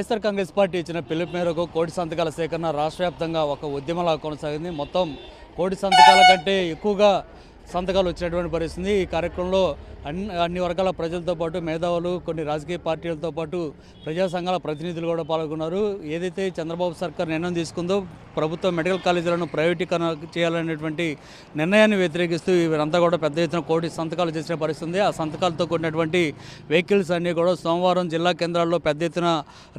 YSR Congress party ఇచ్చిన పిలుపు మేరకు కోటి సంతకాల సేకరణ రాష్ట్ర వ్యాప్తంగా ఒక ఉద్యమంలా కొనసాగింది. మొత్తం కోటి సంతకాల కంటే ఎక్కువగా సంతకాలు వచ్చినటువంటి పరిస్థితి. ఈ కార్యక్రమంలో అన్ని వర్గాల ప్రజలతో పాటు మేధావులు, కొన్ని రాజకీయ పార్టీలతో పాటు ప్రజా సంఘాల ప్రతినిధులు కూడా పాల్గొన్నారు. ఏదైతే చంద్రబాబు సర్కార్ నిర్ణయం తీసుకుందో ప్రభుత్వ మెడికల్ కాలేజీలను ప్రైవేటీకరణ చేయాలనేటువంటి నిర్ణయాన్ని వ్యతిరేకిస్తూ వీరంతా కూడా పెద్ద ఎత్తున కోటి సంతకాలు చేసిన పరిస్థితి. ఆ సంతకాలతో కూడినటువంటి వెహికల్స్ అన్నీ కూడా సోమవారం జిల్లా కేంద్రాల్లో పెద్ద ఎత్తున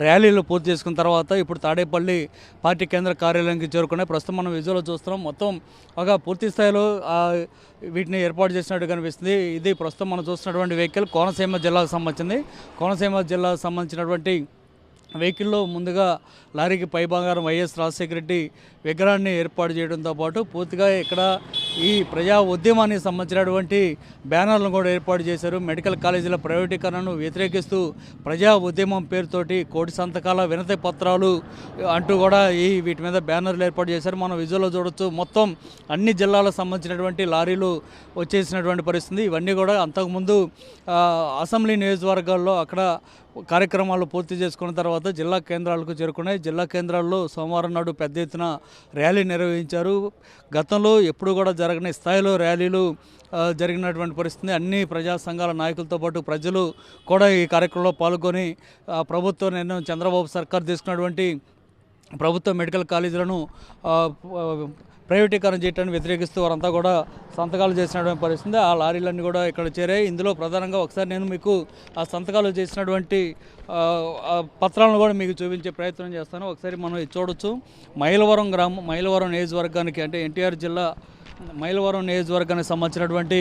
ర్యాలీలు పూర్తి చేసుకున్న తర్వాత ఇప్పుడు తాడేపల్లి పార్టీ కేంద్ర కార్యాలయానికి చేరుకున్నాయి. ప్రస్తుతం మనం విజువల్లో చూస్తున్నాం. మొత్తం ఒక పూర్తి స్థాయిలో వీటిని ఏర్పాటు చేసినట్టు కనిపిస్తుంది. ఇది ప్రస్తుతం మనం చూస్తున్నటువంటి వెహికల్ కోనసీమ జిల్లాకు సంబంధించింది. కోనసీమ జిల్లాకు సంబంధించినటువంటి వెహికల్లో ముందుగా లారీకి పైభాగారం వైఎస్ రాజశేఖర రెడ్డి విగ్రహాన్ని ఏర్పాటు చేయడంతో పాటు పూర్తిగా ఇక్కడ ఈ ప్రజా ఉద్యమానికి సంబంధించినటువంటి బ్యానర్లను కూడా ఏర్పాటు చేశారు. మెడికల్ కాలేజీల ప్రైవేటీకరణను వ్యతిరేకిస్తూ ప్రజా ఉద్యమం పేరుతోటి కోటి సంతకాల వినతి పత్రాలు అంటూ కూడా వీటి మీద బ్యానర్లు ఏర్పాటు చేశారు. మనం విజువల్లో చూడొచ్చు. మొత్తం అన్ని జిల్లాలకు సంబంధించినటువంటి లారీలు వచ్చేసినటువంటి పరిస్థితి. ఇవన్నీ కూడా అంతకుముందు అసెంబ్లీ నియోజకవర్గాల్లో అక్కడ కార్యక్రమాలు పూర్తి చేసుకున్న తర్వాత జిల్లా కేంద్రాలకు చేరుకున్నాయి. జిల్లా కేంద్రాల్లో సోమవారం నాడు పెద్ద ఎత్తున ర్యాలీ నిర్వహించారు. గతంలో ఎప్పుడు కూడా జరగని స్థాయిలో ర్యాలీలు జరిగినటువంటి పరిస్థితి. అన్ని ప్రజా సంఘాల నాయకులతో పాటు ప్రజలు కూడా ఈ కార్యక్రమంలో పాల్గొని ప్రభుత్వ నిర్ణయం చంద్రబాబు సర్కార్ తీసుకున్నటువంటి ప్రభుత్వ మెడికల్ కాలేజీలను ప్రైవేటీకరణ చేయడాన్ని వ్యతిరేకిస్తూ వారంతా కూడా సంతకాలు చేసినటువంటి పరిస్థితి. ఆ లారీలన్నీ కూడా ఇక్కడ చేరాయి. ఇందులో ప్రధానంగా ఒకసారి నేను మీకు ఆ సంతకాలు చేసినటువంటి పత్రాలను కూడా మీకు చూపించే ప్రయత్నం చేస్తాను. ఒకసారి మనం చూడొచ్చు. మైలవరం నియోజకవర్గానికి అంటే ఎన్టీఆర్ జిల్లా మైలవరం నియోజకవర్గానికి సంబంధించినటువంటి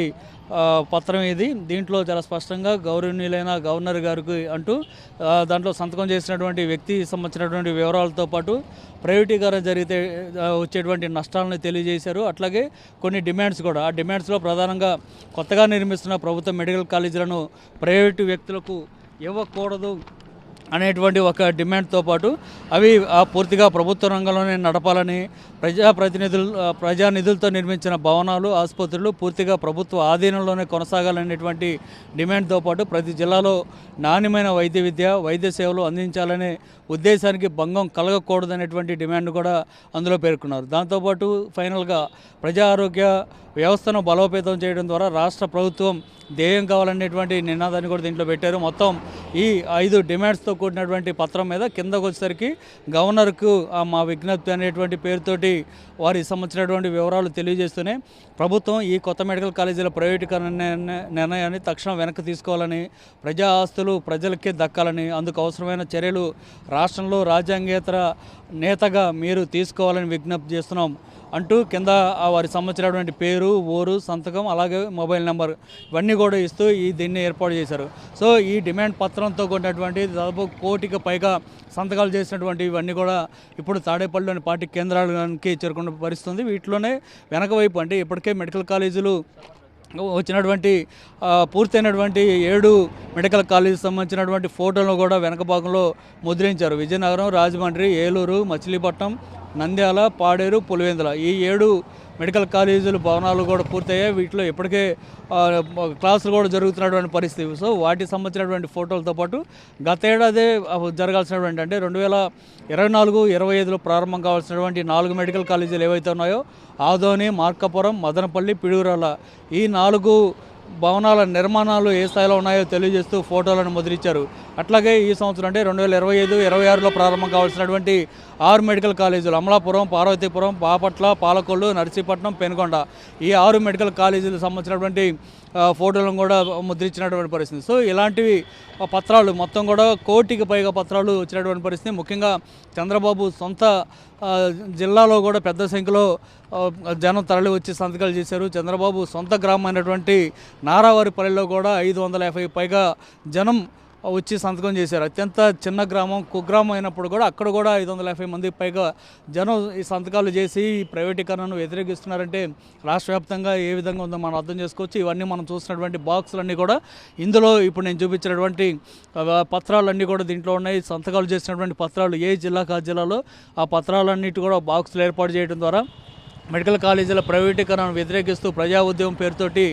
పత్రం ఇది. దీంట్లో చాలా స్పష్టంగా గౌరవనీయులైన గవర్నర్ గారికి అంటూ దాంట్లో సంతకం చేసినటువంటి వ్యక్తి సంబంధించినటువంటి వివరాలతో పాటు ప్రైవేటీకరణ జరిగితే వచ్చేటువంటి నష్టాలను తెలియజేశారు. అట్లాగే కొన్ని డిమాండ్స్ కూడా. ఆ డిమాండ్స్లో ప్రధానంగా కొత్తగా నిర్మిస్తున్న ప్రభుత్వ మెడికల్ కాలేజీలను ప్రైవేటు వ్యక్తులకు ఇవ్వకూడదు అనేటువంటి ఒక డిమాండ్తో పాటు అవి పూర్తిగా ప్రభుత్వ రంగంలోనే నడపాలని, ప్రజానిధులతో నిర్మించిన భవనాలు, ఆసుపత్రులు పూర్తిగా ప్రభుత్వ ఆధీనంలోనే కొనసాగాలనేటువంటి డిమాండ్తో పాటు ప్రతి జిల్లాలో నాణ్యమైన వైద్య సేవలు అందించాలనే ఉద్దేశానికి భంగం కలగకూడదనేటువంటి డిమాండ్ కూడా అందులో పేర్కొన్నారు. దాంతోపాటు ఫైనల్గా ప్రజా ఆరోగ్య వ్యవస్థను బలోపేతం చేయడం ద్వారా రాష్ట్ర ప్రభుత్వం ధ్యేయం కావాలనేటువంటి నినాదాన్ని కూడా దీంట్లో పెట్టారు. మొత్తం ఈ 5 డిమాండ్స్తో కూడినటువంటి పత్రం మీద కిందకు వచ్చేసరికి గవర్నర్కు మా విజ్ఞప్తి అనేటువంటి పేరుతోటి వారికి సంబంధించినటువంటి వివరాలు తెలియజేస్తూనే ప్రభుత్వం ఈ కొత్త మెడికల్ కాలేజీల ప్రైవేటీకరణ నిర్ణయాన్ని తక్షణం వెనక్కి తీసుకోవాలని, ప్రజా ఆస్తులు ప్రజలకే దక్కాలని, అందుకు అవసరమైన చర్యలు రాష్ట్రంలో రాజ్యాంగేతర నేతగా మీరు తీసుకోవాలని విజ్ఞప్తి చేస్తున్నాం అంటూ కింద వారికి సంబంధించినటువంటి పేరు, ఊరు, సంతకం, అలాగే మొబైల్ నెంబర్ ఇవన్నీ కూడా ఇస్తూ దీన్ని ఏర్పాటు చేశారు. సో ఈ డిమాండ్ పత్రంతో కూడినటువంటి దాదాపు 1 కోటికి పైగా సంతకాలు చేసినటువంటి ఇవన్నీ కూడా ఇప్పుడు తాడేపల్లిలోని పార్టీ కేంద్రాలకి చేరుకున్న పరిస్థితుంది. వీటిలోనే వెనక వైపు అంటే ఇప్పటికే మెడికల్ కాలేజీలు వచ్చినటువంటి పూర్తయినటువంటి 7 మెడికల్ కాలేజీ సంబంధించినటువంటి ఫోటోలను కూడా వెనక భాగంలో ముద్రించారు. విజయనగరం, రాజమండ్రి, ఏలూరు, మచిలీపట్నం, నంద్యాల, పాడేరు, పులివెందుల ఈ 7 మెడికల్ కాలేజీలు భవనాలు కూడా పూర్తయ్యాయి. వీటిలో ఇప్పటికే క్లాసులు కూడా జరుగుతున్నటువంటి పరిస్థితి. సో వాటికి సంబంధించినటువంటి ఫోటోలతో పాటు గతేడాదే జరగాల్సినటువంటి అంటే 2024-25లో ప్రారంభం కావాల్సినటువంటి 4 మెడికల్ కాలేజీలు ఏవైతే ఉన్నాయో ఆదోని, మార్కాపురం, మదనపల్లి, పిడుగురాళ్ళ ఈ 4 భవనాల నిర్మాణాలు ఏ స్థాయిలో ఉన్నాయో తెలియజేస్తూ ఫోటోలను ముద్రించారు. అట్లాగే ఈ సంవత్సరం అంటే 2025-26లో ప్రారంభం కావాల్సినటువంటి 6 మెడికల్ కాలేజీలు అమలాపురం, పార్వతీపురం, బాపట్ల, పాలకొల్లు, నర్సీపట్నం, పెనుకొండ ఈ 6 మెడికల్ కాలేజీలకు సంబంధించినటువంటి ఫోటోలను కూడా ముద్రించినటువంటి పరిస్థితి. సో ఇలాంటివి పత్రాలు మొత్తం కూడా 1 కోటికి పైగా పత్రాలు వచ్చినటువంటి పరిస్థితి. ముఖ్యంగా చంద్రబాబు సొంత జిల్లాలో కూడా పెద్ద సంఖ్యలో జనం తరలి వచ్చి సంతకాలు చేశారు. చంద్రబాబు సొంత గ్రామం అయినటువంటి నారావారిపల్లిలో కూడా 550 పైగా జనం వచ్చి సంతకం చేశారు. అత్యంత చిన్న గ్రామం, కుగ్రామం అయినప్పుడు కూడా అక్కడ కూడా 550 మంది పైగా జనం ఈ సంతకాలు చేసి ఈ ప్రైవేటీకరణను వ్యతిరేకిస్తున్నారంటే రాష్ట్ర వ్యాప్తంగా ఏ విధంగా ఉందో మనం అర్థం చేసుకోవచ్చు. ఇవన్నీ మనం చూసినటువంటి బాక్సులన్నీ కూడా ఇందులో ఇప్పుడు నేను చూపించినటువంటి పత్రాలన్నీ కూడా దీంట్లో ఉన్నాయి. సంతకాలు చేసినటువంటి పత్రాలు ఏ జిల్లాకు ఆ జిల్లాలో ఆ పత్రాలన్నిటి కూడా బాక్సులు ఏర్పాటు చేయడం ద్వారా మెడికల్ కాలేజీల ప్రైవేటీకరణను వ్యతిరేకిస్తూ ప్రజా ఉద్యమం పేరుతోటి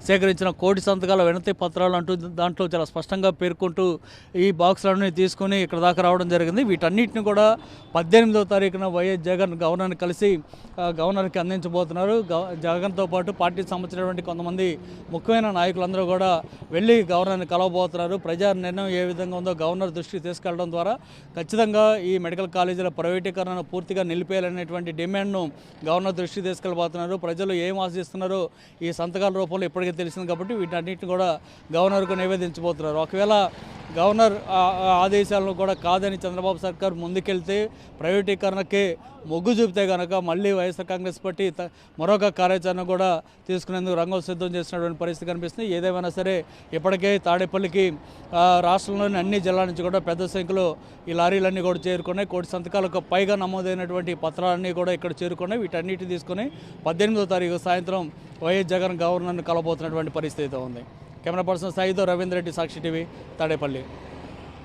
సేకరించిన కోటి సంతకాల వినతి పత్రాలు అంటూ దాంట్లో చాలా స్పష్టంగా పేర్కొంటూ ఈ బాక్సులన్నీ తీసుకొని ఇక్కడ దాకా రావడం జరిగింది. వీటన్నిటిని కూడా 18వ తారీఖున వైఎస్ జగన్ గవర్నర్ని కలిసి గవర్నర్కి అందించబోతున్నారు. జగన్తో పాటు పార్టీకి సంబంధించినటువంటి కొంతమంది ముఖ్యమైన నాయకులందరూ కూడా వెళ్ళి గవర్నర్ని కలవబోతున్నారు. ప్రజా నిర్ణయం ఏ విధంగా ఉందో గవర్నర్ దృష్టికి తీసుకెళ్లడం ద్వారా ఖచ్చితంగా ఈ మెడికల్ కాలేజీల ప్రైవేటీకరణను పూర్తిగా నిలిపేయాలనేటువంటి డిమాండ్ను గవర్నర్ దృష్టికి తీసుకెళ్ళబోతున్నారు. ప్రజలు ఏం ఆశిస్తున్నారో ఈ సంతకాల రూపంలో ఇప్పటికే తెలిసింది కాబట్టి వీటన్నిటిని కూడా గవర్నర్కు నివేదించబోతున్నారు. ఒకవేళ గవర్నర్ ఆదేశాలను కూడా కాదని చంద్రబాబు సర్కార్ ముందుకెళ్తే ప్రైవేటీకరణకే మొగ్గు చూపితే కనుక మళ్ళీ వైఎస్ఆర్ కాంగ్రెస్ పార్టీ మరొక కార్యాచరణ కూడా తీసుకునేందుకు రంగం సిద్ధం చేసినటువంటి పరిస్థితి కనిపిస్తుంది. ఏదేమైనా సరే ఇప్పటికే తాడేపల్లికి రాష్ట్రంలోని అన్ని జిల్లాల నుంచి కూడా పెద్ద సంఖ్యలో ఈ లారీలన్నీ కూడా చేరుకున్నాయి. కోటి సంతకాలకు పైగా నమోదైనటువంటి పత్రాలన్నీ కూడా ఇక్కడ చేరుకున్నాయి. వీటన్నిటి తీసుకుని 18వ తారీఖు సాయంత్రం వైఎస్ జగన్ గవర్నర్ను కలబోతున్నటువంటి పరిస్థితి ఉంది. కెమెరా పర్సన్ సాయితో రవీంద్ర రెడ్డి, సాక్షి టీవీ, తాడేపల్లి.